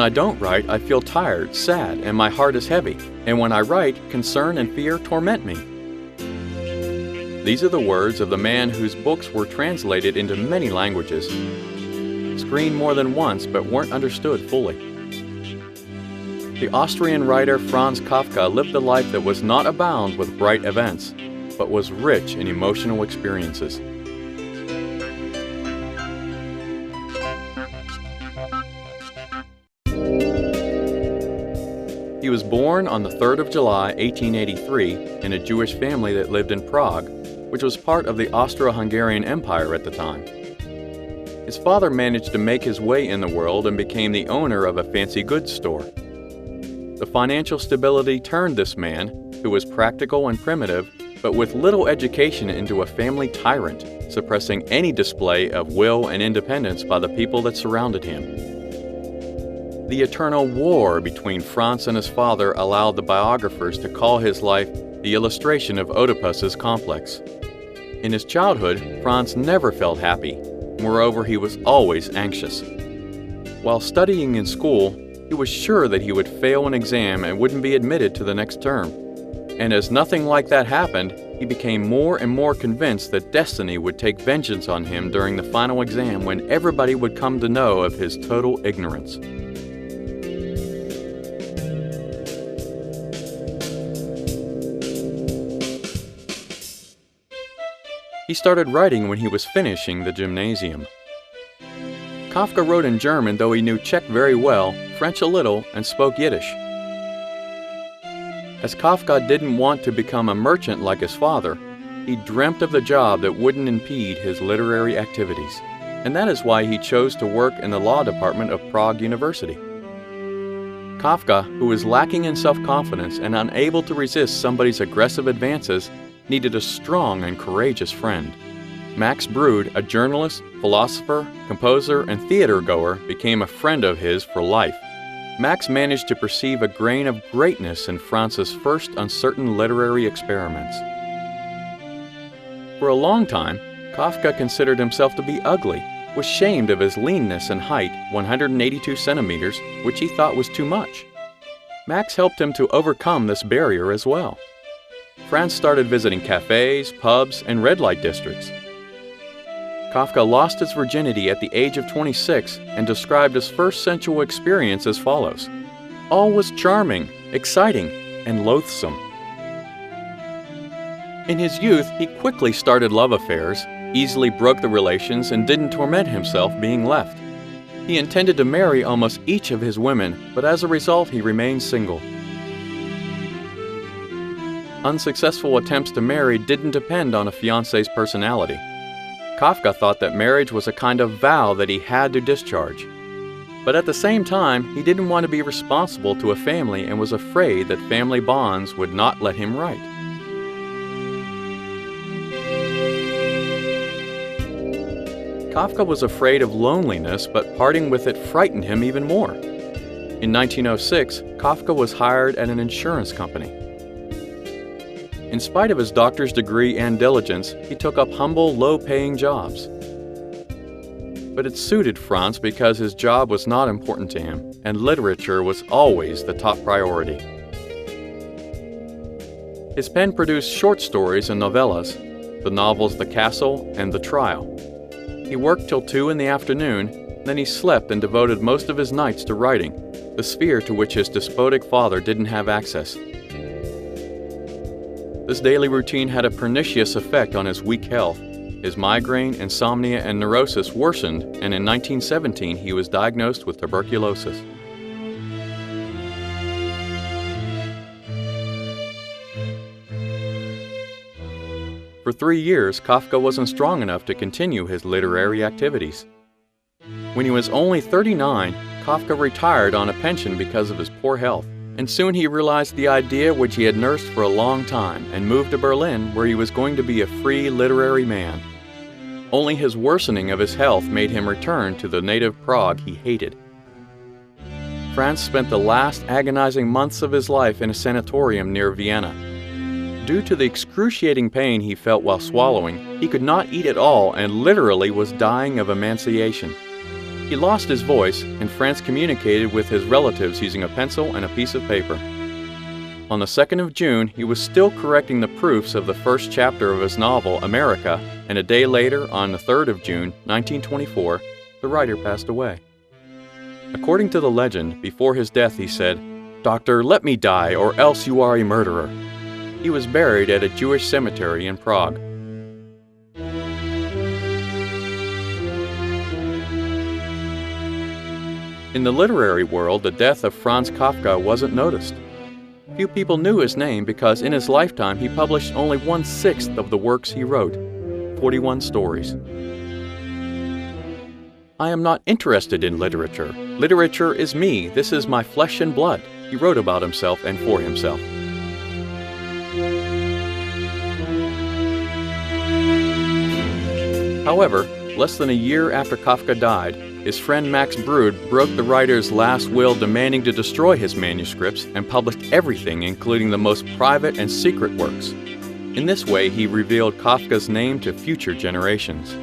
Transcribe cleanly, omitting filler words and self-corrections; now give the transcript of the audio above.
I don't write, I feel tired, sad, and my heart is heavy. And when I write, concern and fear torment me." These are the words of the man whose books were translated into many languages, screened more than once but weren't understood fully. The Austrian writer Franz Kafka lived a life that was not abound with bright events, but was rich in emotional experiences. He was born on the 3rd of July, 1883, in a Jewish family that lived in Prague, which was part of the Austro-Hungarian Empire at the time. His father managed to make his way in the world and became the owner of a fancy goods store. The financial stability turned this man, who was practical and primitive, but with little education, into a family tyrant, suppressing any display of will and independence by the people that surrounded him. The eternal war between Franz and his father allowed the biographers to call his life the illustration of Oedipus's complex. In his childhood, Franz never felt happy. Moreover, he was always anxious. While studying in school, he was sure that he would fail an exam and wouldn't be admitted to the next term. And as nothing like that happened, he became more and more convinced that destiny would take vengeance on him during the final exam, when everybody would come to know of his total ignorance. He started writing when he was finishing the gymnasium. Kafka wrote in German, though he knew Czech very well, French a little, and spoke Yiddish. As Kafka didn't want to become a merchant like his father, he dreamt of the job that wouldn't impede his literary activities, and that is why he chose to work in the law department of Prague University. Kafka, who was lacking in self-confidence and unable to resist somebody's aggressive advances, needed a strong and courageous friend. Max Brod, a journalist, philosopher, composer, and theater-goer, became a friend of his for life. Max managed to perceive a grain of greatness in Franz's first uncertain literary experiments. For a long time, Kafka considered himself to be ugly, was ashamed of his leanness and height, 182 centimeters, which he thought was too much. Max helped him to overcome this barrier as well. Franz started visiting cafes, pubs, and red light districts. Kafka lost his virginity at the age of 26 and described his first sensual experience as follows: "All was charming, exciting, and loathsome." In his youth, he quickly started love affairs, easily broke the relations, and didn't torment himself being left. He intended to marry almost each of his women, but as a result, he remained single. Unsuccessful attempts to marry didn't depend on a fiancé's personality. Kafka thought that marriage was a kind of vow that he had to discharge. But at the same time, he didn't want to be responsible to a family and was afraid that family bonds would not let him write. Kafka was afraid of loneliness, but parting with it frightened him even more. In 1906, Kafka was hired at an insurance company. In spite of his doctor's degree and diligence, he took up humble, low-paying jobs. But it suited Franz because his job was not important to him, and literature was always the top priority. His pen produced short stories and novellas, the novels The Castle and The Trial. He worked till 2 in the afternoon, then he slept and devoted most of his nights to writing, the sphere to which his despotic father didn't have access. This daily routine had a pernicious effect on his weak health. His migraine, insomnia, and neurosis worsened, and in 1917 he was diagnosed with tuberculosis. For 3 years, Kafka wasn't strong enough to continue his literary activities. When he was only 39, Kafka retired on a pension because of his poor health. And soon he realized the idea which he had nursed for a long time and moved to Berlin, where he was going to be a free literary man. Only his worsening of his health made him return to the native Prague he hated. Franz spent the last agonizing months of his life in a sanatorium near Vienna. Due to the excruciating pain he felt while swallowing, he could not eat at all and literally was dying of emaciation. He lost his voice, and Franz communicated with his relatives using a pencil and a piece of paper. On the 2nd of June, he was still correcting the proofs of the first chapter of his novel, America, and a day later, on the 3rd of June, 1924, the writer passed away. According to the legend, before his death he said, "Doctor, let me die, or else you are a murderer." He was buried at a Jewish cemetery in Prague. In the literary world, the death of Franz Kafka wasn't noticed. Few people knew his name because in his lifetime he published only 1/6 of the works he wrote, 41 stories. "I am not interested in literature. Literature is me. This is my flesh and blood," he wrote about himself and for himself. However, less than a year after Kafka died, his friend Max Brod broke the writer's last will, demanding to destroy his manuscripts and published everything, including the most private and secret works. In this way, he revealed Kafka's name to future generations.